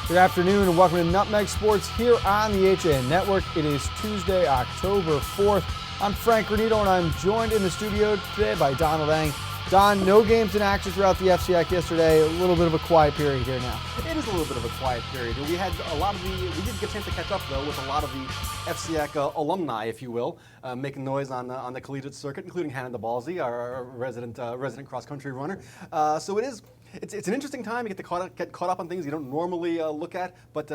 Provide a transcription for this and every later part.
Good afternoon and welcome to Nutmeg Sports here on the HAN Network. It is Tuesday, October 4th. I'm Frank Granito and I'm joined in the studio today by Donald Eng. Don, no games in action throughout the FCIAC yesterday. A little bit of a quiet period here now. It is a little bit of a quiet period. We had a lot of we did get a chance to catch up though with a lot of the FCIAC alumni, if you will, making noise on the collegiate circuit, including Hannah DeBalzi, our resident cross-country runner. So it's an interesting time to get caught up on things you don't normally look at, but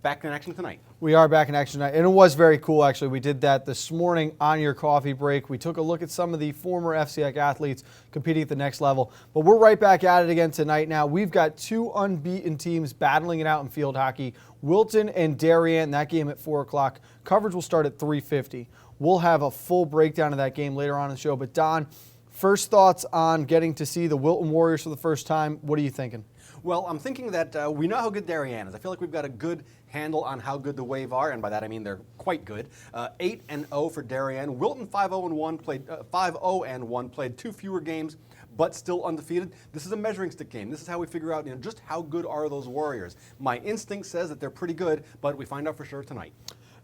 back in action tonight. We are back in action tonight, and it was very cool actually. We did that this morning on your coffee break. We took a look at some of the former FCIAC athletes competing at the next level, but we're right back at it again tonight now. We've got two unbeaten teams battling it out in field hockey, Wilton and Darien. That game at 4 o'clock. Coverage will start at 3:50. We'll have a full breakdown of that game later on in the show, but Don, first thoughts on getting to see the Wilton Warriors for the first time. What are you thinking? Well, I'm thinking that we know how good Darien is. I feel like we've got a good handle on how good the Wave are, and by that I mean they're quite good. 8-0 for Darien. Wilton 5-0-1 played 5-0-1 played 2 fewer games, but still undefeated. This is a measuring stick game. This is how we figure out just how good are those Warriors. My instinct says that they're pretty good, but we find out for sure tonight.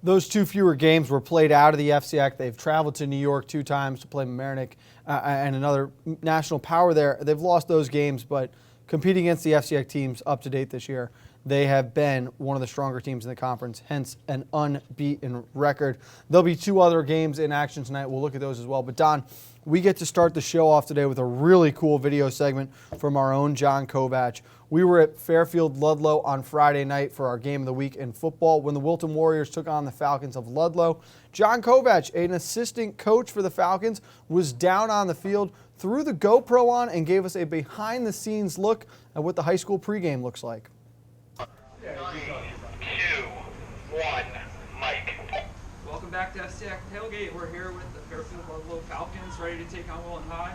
Those 2 fewer games were played out of the FCIAC. They've traveled to New York 2 times to play Mamaroneck and another national power there. They've lost those games, but competing against the FCIAC teams up to date this year, they have been one of the stronger teams in the conference, hence an unbeaten record. There'll be 2 other games in action tonight. We'll look at those as well. But Don, we get to start the show off today with a really cool video segment from our own John Kovach. We were at Fairfield Ludlow on Friday night for our game of the week in football when the Wilton Warriors took on the Falcons of Ludlow. John Kovach, an assistant coach for the Falcons, was down on the field, threw the GoPro on, and gave us a behind-the-scenes look at what the high school pregame looks like. 3, 2, 1, Mike. Welcome back to FCIAC Tailgate. We're here with the Fairfield Ludlow Falcons, ready to take on Wilton High.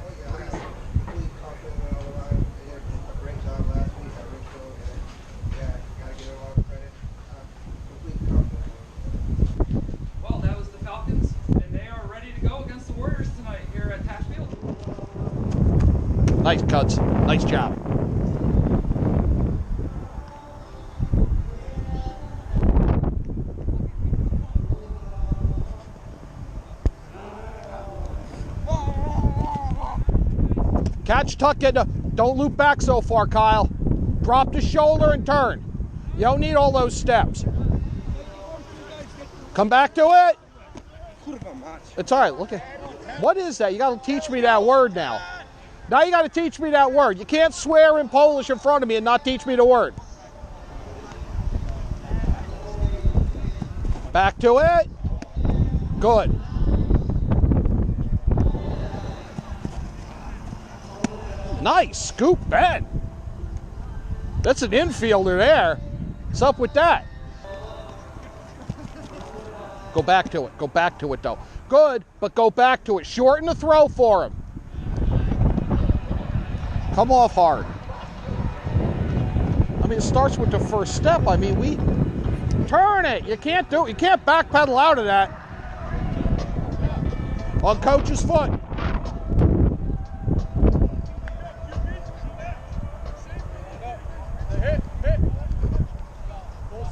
Well, that was the Falcons, and they are ready to go against the Warriors tonight here at Tash Field. Nice cuts. Nice job. Catch, tuck it. Don't loop back so far, Kyle. Drop the shoulder and turn. You don't need all those steps. Come back to it. It's all right. Look at. What is that? You got to teach me that word now. Now you got to teach me that word. You can't swear in Polish in front of me and not teach me the word. Back to it. Good. Nice. Scoop bend. That's an infielder there. What's up with that? Go back to it. Go back to it, though. Good, but go back to it. Shorten the throw for him. Come off hard. I mean, it starts with the first step. I mean, we turn it. You can't do it. You can't backpedal out of that. On coach's foot.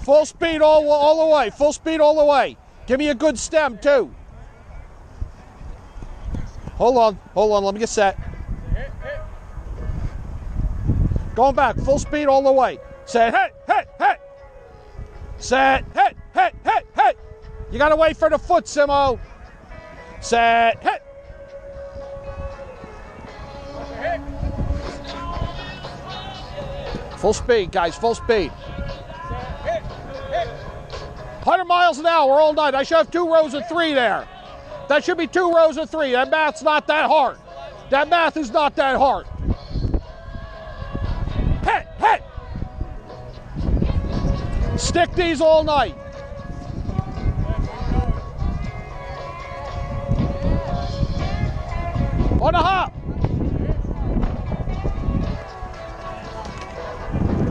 Full speed all the way. Full speed all the way. Give me a good stem, too. Hold on. Let me get set. Going back. Full speed all the way. Set. Hit. Set. Hit. You got to wait for the foot, Simo. Set. Hit. Full speed, guys. Full speed. 100 miles an hour all night. I should have 2 rows of 3 there. That should be 2 rows of 3. That math's not that hard. That math is not that hard. Hit. Stick these all night. On the hop.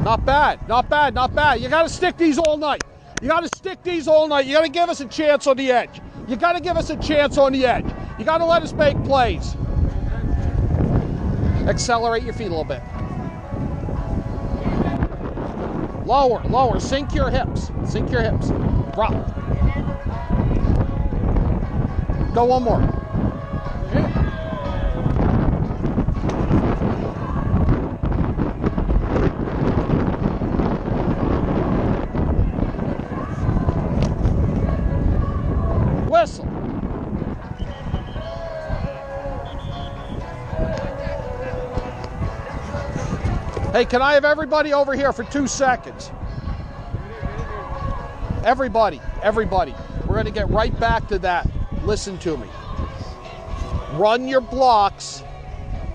Not bad. You got to stick these all night. You got to stick these all night. You got to give us a chance on the edge. You got to give us a chance on the edge. You got to let us make plays. Accelerate your feet a little bit. Lower, lower. Sink your hips. Sink your hips. Drop. Go one more. Whistle. Hey, can I have everybody over here for 2 seconds? Everybody. We're going to get right back to that. Listen to me. Run your blocks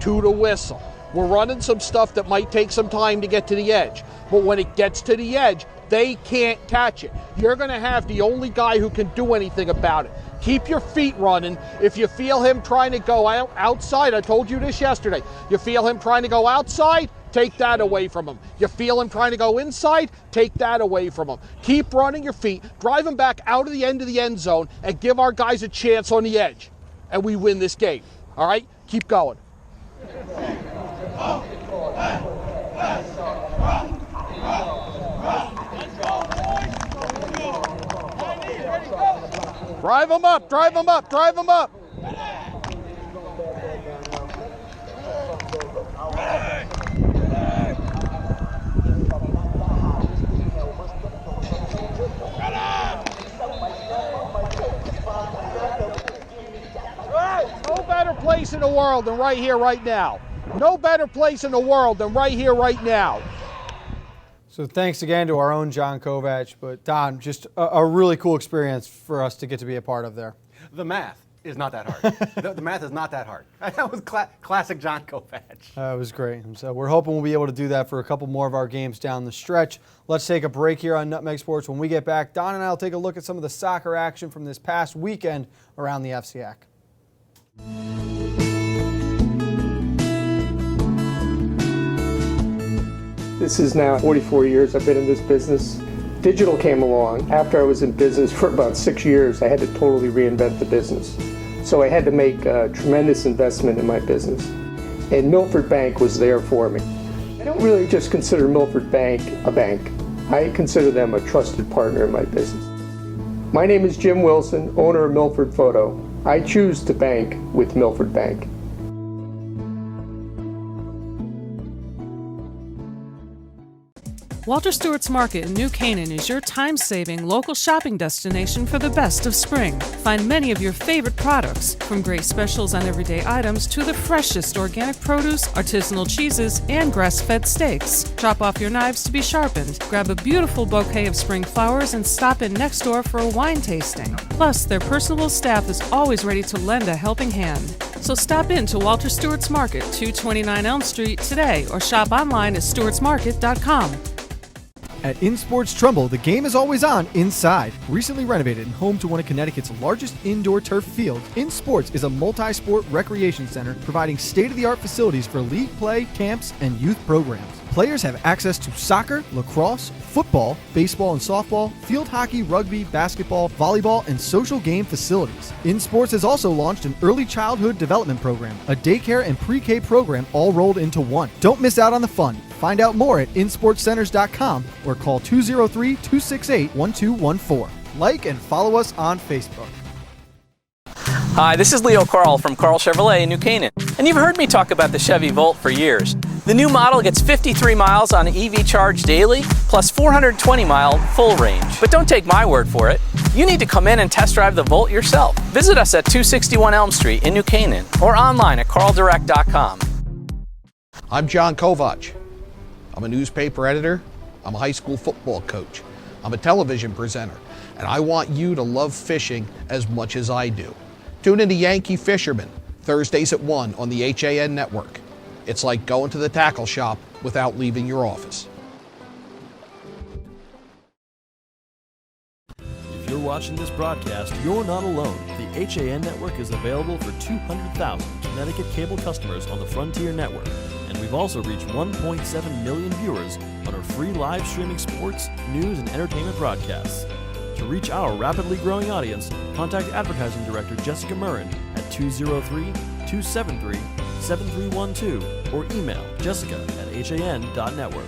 to the whistle. We're running some stuff that might take some time to get to the edge, but when it gets to the edge, they can't catch it. You're going to have the only guy who can do anything about it. Keep your feet running. If you feel him trying to go outside, I told you this yesterday, you feel him trying to go outside, take that away from him. You feel him trying to go inside, take that away from him. Keep running your feet, drive him back out of the end of the end zone, and give our guys a chance on the edge. And we win this game. All right? Keep going. Drive them up, drive them up, drive them up. No better place in the world than right here, right now. No better place in the world than right here, right now. So thanks again to our own John Kovac, but Don, just a really cool experience for us to get to be a part of there. The math is not that hard. the math is not that hard. That was classic John Kovac. It was great. And so we're hoping we'll be able to do that for a couple more of our games down the stretch. Let's take a break here on Nutmeg Sports. When we get back, Don and I will take a look at some of the soccer action from this past weekend around the FCAC. This is now 44 years I've been in this business. Digital came along. After I was in business for about 6 years, I had to totally reinvent the business. So I had to make a tremendous investment in my business. And Milford Bank was there for me. I don't really just consider Milford Bank a bank. I consider them a trusted partner in my business. My name is Jim Wilson, owner of Milford Photo. I choose to bank with Milford Bank. Walter Stewart's Market in New Canaan is your time-saving local shopping destination for the best of spring. Find many of your favorite products, from great specials on everyday items to the freshest organic produce, artisanal cheeses, and grass-fed steaks. Drop off your knives to be sharpened, grab a beautiful bouquet of spring flowers, and stop in next door for a wine tasting. Plus, their personable staff is always ready to lend a helping hand. So stop in to Walter Stewart's Market, 229 Elm Street today, or shop online at stewartsmarket.com. At InSports Trumbull, the game is always on inside. Recently renovated and home to one of Connecticut's largest indoor turf fields, InSports is a multi-sport recreation center providing state-of-the-art facilities for league play, camps, and youth programs. Players have access to soccer, lacrosse, football, baseball and softball, field hockey, rugby, basketball, volleyball, and social game facilities. InSports has also launched an early childhood development program, a daycare and pre-K program all rolled into one. Don't miss out on the fun. Find out more at insportscenters.com or call 203-268-1214. Like and follow us on Facebook. Hi, this is Leo Carl from Carl Chevrolet in New Canaan. And you've heard me talk about the Chevy Volt for years. The new model gets 53 miles on EV charge daily, plus 420-mile full range. But don't take my word for it. You need to come in and test drive the Volt yourself. Visit us at 261 Elm Street in New Canaan or online at carldirect.com. I'm John Kovac. I'm a newspaper editor. I'm a high school football coach. I'm a television presenter. And I want you to love fishing as much as I do. Tune in to Yankee Fisherman, Thursdays at 1 on the HAN Network. It's like going to the tackle shop without leaving your office. If you're watching this broadcast, you're not alone. The HAN Network is available for 200,000 Connecticut cable customers on the Frontier Network. And we've also reached 1.7 million viewers on our free live streaming sports, news, and entertainment broadcasts. To reach our rapidly growing audience, contact Advertising Director Jessica Murrin at 203-273-7312 or email jessica@han.network.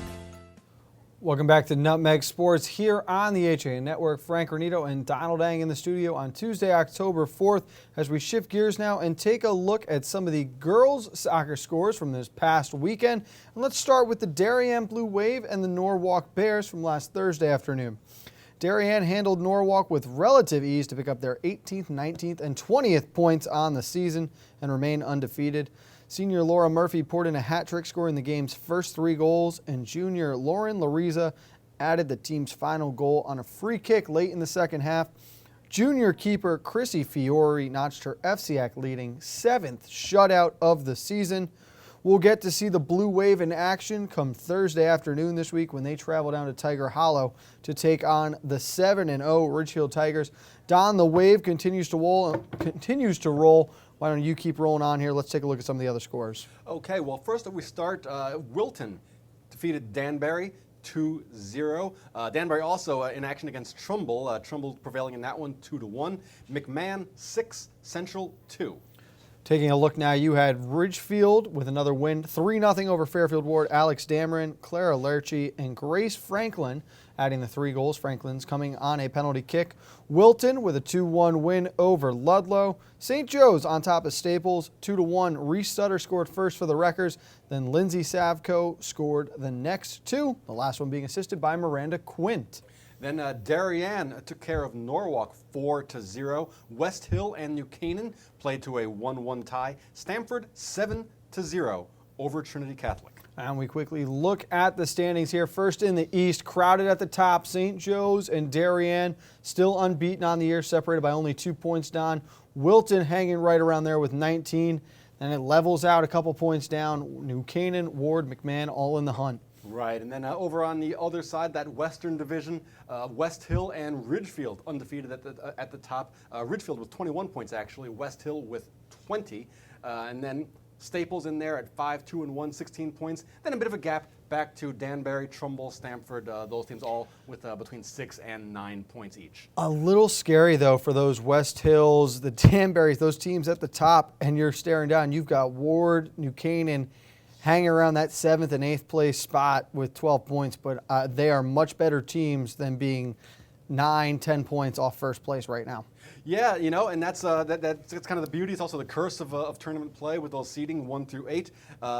Welcome back to Nutmeg Sports here on the HAN Network. Frank Granito and Donald Eng in the studio on Tuesday, October 4th, as we shift gears now and take a look at some of the girls' soccer scores from this past weekend. And let's start with the Darien Blue Wave and the Norwalk Bears from last Thursday afternoon. Darien handled Norwalk with relative ease to pick up their 18th, 19th, and 20th points on the season and remain undefeated. Senior Laura Murphy poured in a hat trick, scoring the game's first 3 goals, and junior Lauren Lariza added the team's final goal on a free kick late in the second half. Junior keeper Chrissy Fiore notched her FCAC leading 7th shutout of the season. We'll get to see the Blue Wave in action come Thursday afternoon this week when they travel down to Tiger Hollow to take on the 7-0 Ridgefield Tigers. Don, the Wave continues to roll. Why don't you keep rolling on here? Let's take a look at some of the other scores. Okay, well, first we start, Wilton defeated Danbury 2-0. Danbury also in action against Trumbull. Trumbull prevailing in that one 2-1. McMahon 6, Central 2. Taking a look now, you had Ridgefield with another win, 3-0 over Fairfield Ward. Alex Dameron, Clara Lerchi, and Grace Franklin adding the 3 goals. Franklin's coming on a penalty kick. Wilton with a 2-1 win over Ludlow. St. Joe's on top of Staples, 2-1. Reese Sutter scored first for the Wreckers. Then Lindsay Savco scored the next 2, the last one being assisted by Miranda Quint. Then Darien took care of Norwalk 4-0. West Hill and New Canaan played to a 1-1 tie. Stamford 7-0 over Trinity Catholic. And we quickly look at the standings here. First in the East, crowded at the top, St. Joe's and Darien still unbeaten on the year, separated by only 2 points down. Wilton hanging right around there with 19. And it levels out a couple points down. New Canaan, Ward, McMahon all in the hunt. Right, and then over on the other side, that Western Division, West Hill and Ridgefield undefeated at the top. Ridgefield with 21 points, actually. West Hill with 20. And then Staples in there at 5-2-1, 16 points. Then a bit of a gap back to Danbury, Trumbull, Stamford, those teams all with between 6 and 9 points each. A little scary, though, for those West Hills, the Danburys, those teams at the top, and you're staring down. You've got Ward, New Canaan, hanging around that 7th and 8th place spot with 12 points, but they are much better teams than being 9, 10 points off first place right now. Yeah, you know, and that's kind of the beauty. It's also the curse of tournament play with those seeding 1 through 8.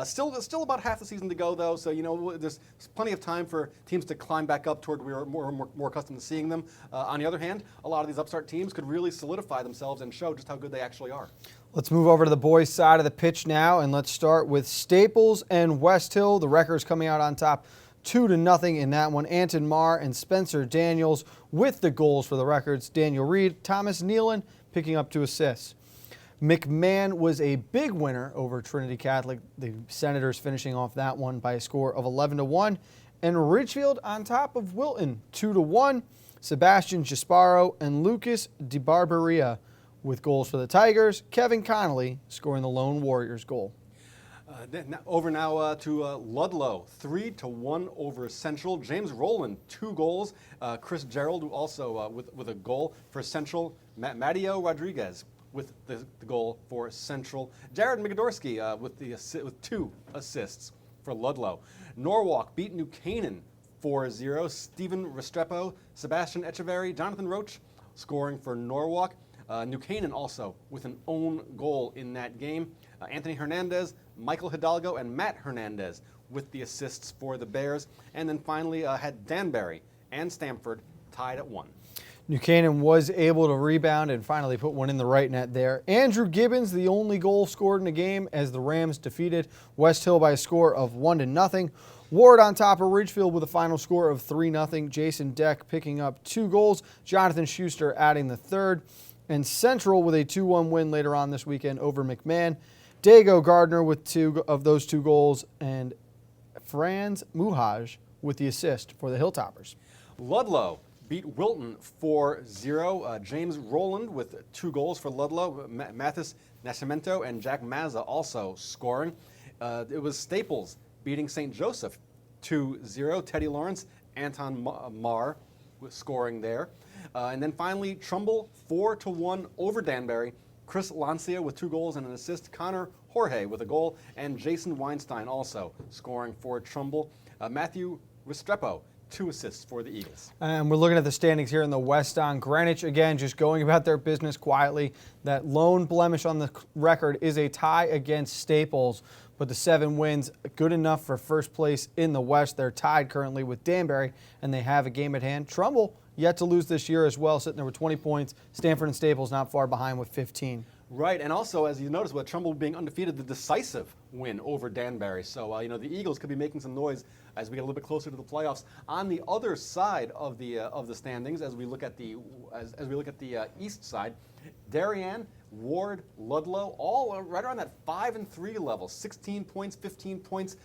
Still about half the season to go, though, so you know there's plenty of time for teams to climb back up toward where we're more accustomed to seeing them. On the other hand, a lot of these upstart teams could really solidify themselves and show just how good they actually are. Let's move over to the boys' side of the pitch now, and let's start with Staples and West Hill. The Wreckers coming out on top 2-0 in that one. Anton Marr and Spencer Daniels with the goals for the Wreckers. Daniel Reed, Thomas Nealon picking up 2 assists. McMahon was a big winner over Trinity Catholic. The Senators finishing off that one by a score of 11-1. And Ridgefield on top of Wilton 2-1. Sebastian Gisparo and Lucas DiBarbaria with goals for the Tigers. Kevin Connolly scoring the Lone Warriors goal. Over now to Ludlow, 3-1 over Central. James Rowland, 2 goals. Chris Gerald also with a goal for Central. Matteo Rodriguez with the goal for Central. Jared Migodorsky with 2 assists for Ludlow. Norwalk beat New Canaan 4-0. Stephen Restrepo, Sebastian Echeverry, Jonathan Roach scoring for Norwalk. New Canaan also with an own goal in that game. Anthony Hernandez, Michael Hidalgo, and Matt Hernandez with the assists for the Bears. And then finally had Danbury and Stamford tied at 1. New Canaan was able to rebound and finally put one in the right net there. Andrew Gibbons, the only goal scored in the game as the Rams defeated West Hill by a score of 1-0. Ward on top of Ridgefield with a final score of 3-0. Jason Deck picking up 2 goals. Jonathan Schuster adding the 3rd. And Central with a 2-1 win later on this weekend over McMahon. Dago Gardner with 2 of those 2 goals, and Franz Muhaj with the assist for the Hilltoppers. Ludlow beat Wilton 4-0. James Rowland with 2 goals for Ludlow. Mathis Nascimento and Jack Mazza also scoring. It was Staples beating St. Joseph 2-0. Teddy Lawrence, Anton Marr scoring there. And then finally, Trumbull 4-1 over Danbury. Chris Lancia with 2 goals and an assist. Connor Jorge with a goal. And Jason Weinstein also scoring for Trumbull. Matthew Restrepo 2 assists for the Eagles. And we're looking at the standings here in the West on Greenwich. Again, just going about their business quietly. That lone blemish on the record is a tie against Staples, but the 7 wins, good enough for first place in the West. They're tied currently with Danbury, and they have a game at hand. Trumbull yet to lose this year as well, sitting there with 20 points. Stanford and Staples not far behind with 15. Right, and also, as you notice, with Trumbull being undefeated, the decisive win over Danbury. So, the Eagles could be making some noise as we get a little bit closer to the playoffs. On the other side of the standings, as we look at the east side, Darien, Ward, Ludlow, all right around that 5-3 level, 16 points, 15 points,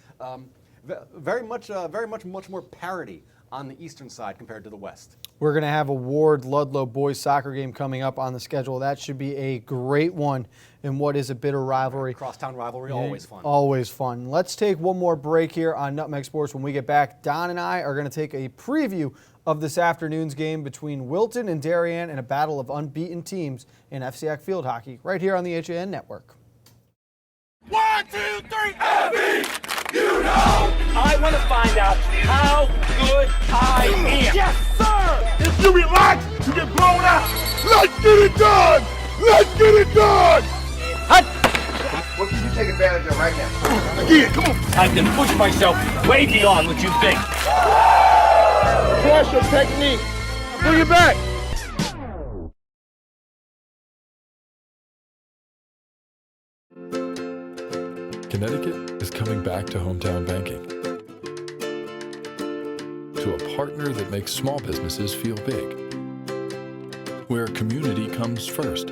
very much more parity on the eastern side compared to the west. We're going to have a Ward-Ludlow boys soccer game coming up on the schedule. That should be a great one in what is a bitter rivalry. Crosstown rivalry, always fun. Always fun. Let's take one more break here on Nutmeg Sports. When we get back, Don and I are going to take a preview of this afternoon's game between Wilton and Darien in a battle of unbeaten teams in FCIAC field hockey right here on the HAN Network. 1, 2, 3, Abby! You know! I want to find out how good I am. Yes, sir! If you relax, you get blown out. Let's get it done! Let's get it done! What can you take advantage of right now? Again, come on. I can push myself way beyond what you think. Pressure technique. Bring it back. Connecticut is coming back to hometown banking, to a partner that makes small businesses feel big, where community comes first,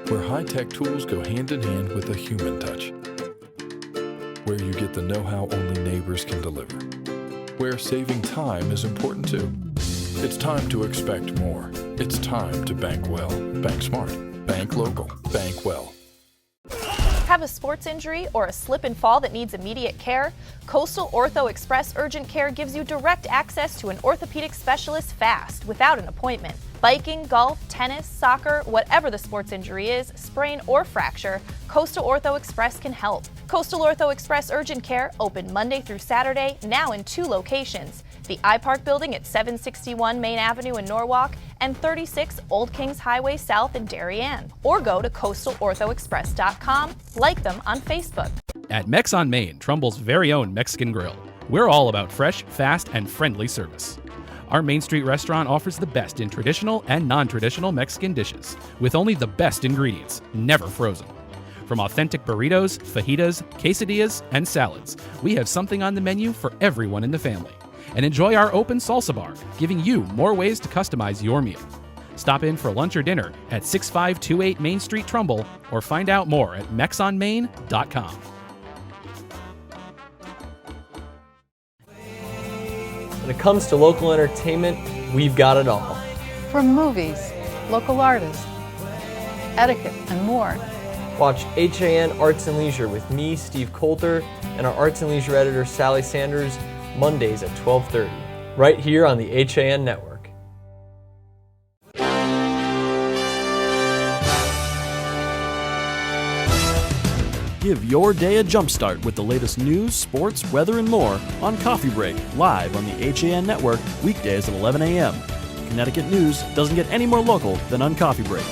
where high-tech tools go hand in hand with a human touch, where you get the know-how only neighbors can deliver, where saving time is important too. It's time to expect more. It's time to bank well, bank smart, bank local, bank well. Have a sports injury or a slip and fall that needs immediate care? Coastal Ortho Express Urgent Care gives you direct access to an orthopedic specialist fast, without an appointment. Biking, golf, tennis, soccer, whatever the sports injury is, sprain or fracture, Coastal Ortho Express can help. Coastal Ortho Express Urgent Care, open Monday through Saturday, now in 2 locations. The iPark building at 761 Main Avenue in Norwalk and 36 Old Kings Highway South in Darien. Or go to coastalorthoexpress.com, like them on Facebook. At Mex on Main, Trumbull's very own Mexican grill, we're all about fresh, fast, and friendly service. Our Main Street restaurant offers the best in traditional and non-traditional Mexican dishes, with only the best ingredients, never frozen. From authentic burritos, fajitas, quesadillas, and salads, we have something on the menu for everyone in the family. And enjoy our open salsa bar, giving you more ways to customize your meal. Stop in for lunch or dinner at 6528 Main Street, Trumbull, or find out more at mexonmain.com. When it comes to local entertainment, we've got it all. From movies, local artists, etiquette, and more. Watch HAN Arts and Leisure with me, Steve Coulter, and our Arts and Leisure editor, Sally Sanders, Mondays at 12:30, right here on the HAN Network. Give your day a jumpstart with the latest news, sports, weather, and more on Coffee Break, live on the HAN Network, weekdays at 11 a.m. Connecticut news doesn't get any more local than on Coffee Break.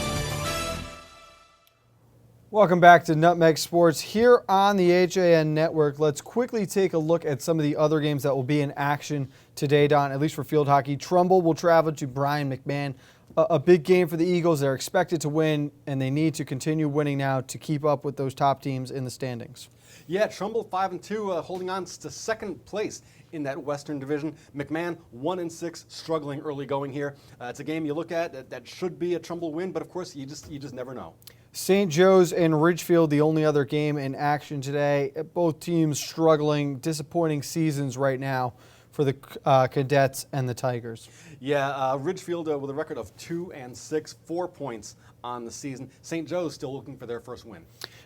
Welcome back to Nutmeg Sports here on the HAN Network. Let's quickly take a look at some of the other games that will be in action today, Don, at least for field hockey. Trumbull will travel to Brian McMahon. A big game for the Eagles. They're expected to win, and they need to continue winning now to keep up with those top teams in the standings. Yeah, Trumbull 5-2, holding on to second place in that Western Division. McMahon 1-6, struggling early going here. It's a game you look at that should be a Trumbull win, but of course you just never know. St. Joe's and Ridgefield, the only other game in action today. Both teams struggling, disappointing seasons right now for the Cadets and the Tigers. Yeah, Ridgefield with a record of 2-6, 4 points on the season. St. Joe's still looking for their first win.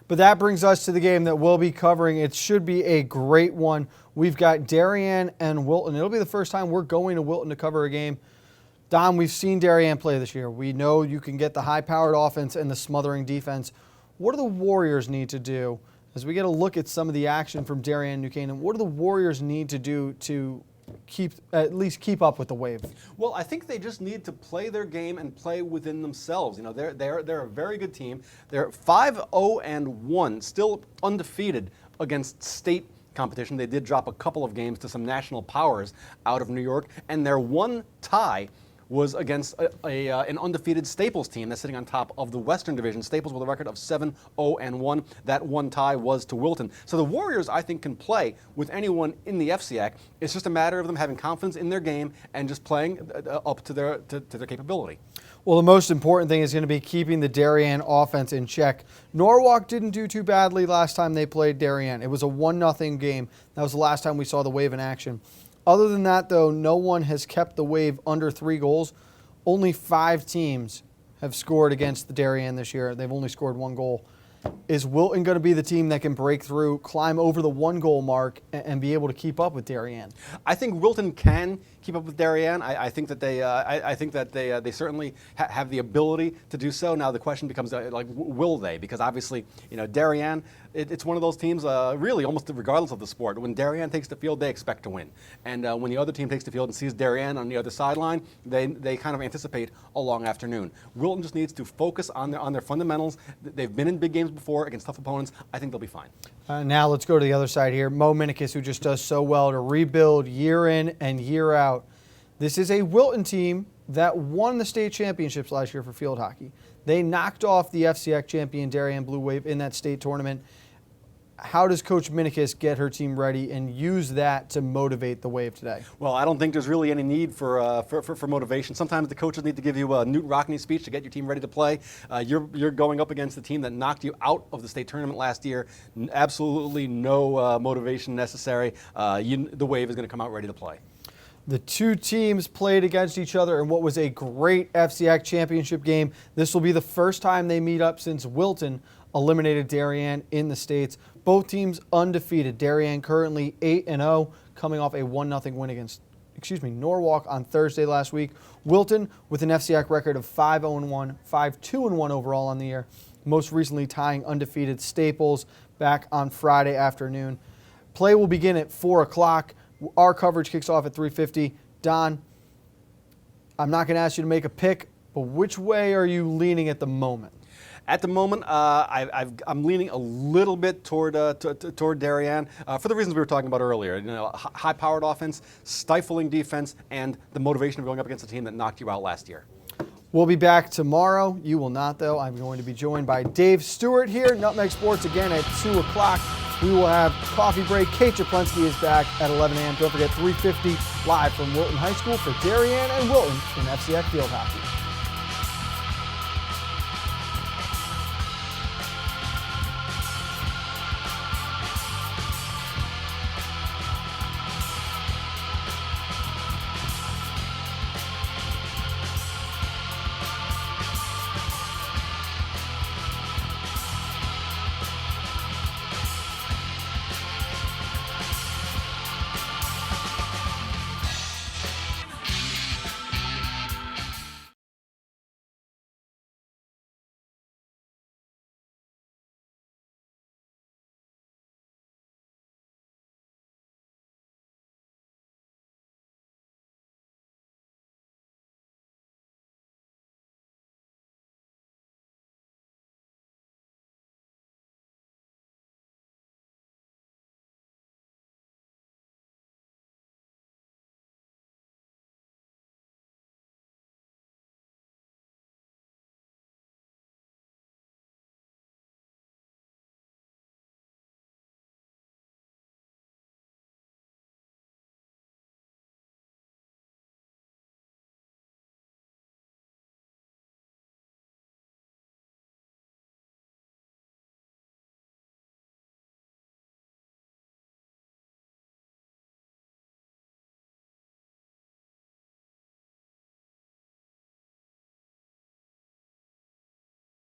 But that brings us to the game that we'll be covering. It should be a great one. We've got Darien and Wilton. It'll be the first time we're going to Wilton to cover a game. Don, we've seen Darien play this year. We know you can get the high-powered offense and the smothering defense. What do the Warriors need to do? As we get a look at some of the action from Darien and New Canaan, what do the Warriors need to do to at least keep up with the Wave? Well, I think they just need to play their game and play within themselves. You know, they're a very good team. They're 5-0-1, still undefeated against state competition. They did drop a couple of games to some national powers out of New York, and their one tie was against an undefeated Staples team that's sitting on top of the Western Division. Staples with a record of 7-0-1. That one tie was to Wilton. So the Warriors, I think, can play with anyone in the FCIAC. It's just a matter of them having confidence in their game and just playing up to their capability. Well, the most important thing is going to be keeping the Darien offense in check. Norwalk didn't do too badly last time they played Darien. It was a 1-0 game. That was the last time we saw the Wave in action. Other than that, though, no one has kept the Wave under 3 goals. Only 5 teams have scored against the Darien this year. They've only scored 1 goal. Is Wilton going to be the team that can break through, climb over the 1-goal mark, and be able to keep up with Darien? I think Wilton can keep up with Darien. I think that they certainly have the ability to do so. Now the question becomes will they? Because obviously, you know, Darien, it's one of those teams really almost regardless of the sport. When Darien takes the field, they expect to win, and when the other team takes the field and sees Darien on the other sideline, they kind of anticipate a long afternoon. Wilton just needs to focus on their fundamentals. They've been in big games before against tough opponents. I think they'll be fine. Now let's go to the other side here. Mo Minikis, who just does so well to rebuild year in and year out. This is a Wilton team that won the state championships last year for field hockey. They knocked off the FCIAC champion Darien Blue Wave in that state tournament. How does Coach Minikis get her team ready and use that to motivate the Wave today? Well, I don't think there's really any need for motivation. Sometimes the coaches need to give you a Newt Rockne speech to get your team ready to play. You're going up against the team that knocked you out of the state tournament last year. Absolutely no motivation necessary. The Wave is going to come out ready to play. The two teams played against each other in what was a great FCIAC championship game. This will be the first time they meet up since Wilton eliminated Darien in the States. Both teams undefeated. Darien currently 8-0, coming off a 1-0 win against Norwalk on Thursday last week. Wilton with an FCIAC record of 5-0-1, 5-2-1 overall on the year. Most recently tying undefeated Staples back on Friday afternoon. Play will begin at 4 o'clock. Our coverage kicks off at 3:50. Don, I'm not going to ask you to make a pick, but which way are you leaning at the moment? At the moment, I'm leaning a little bit toward Darien for the reasons we were talking about earlier. You know, high-powered offense, stifling defense, and the motivation of going up against a team that knocked you out last year. We'll be back tomorrow. You will not, though. I'm going to be joined by Dave Stewart here, Nutmeg Sports, again at 2 o'clock. We will have coffee break. Kate Japlensky is back at 11 a.m. Don't forget, 3:50 live from Wilton High School for Darien and Wilton in FCIAC Field Hockey.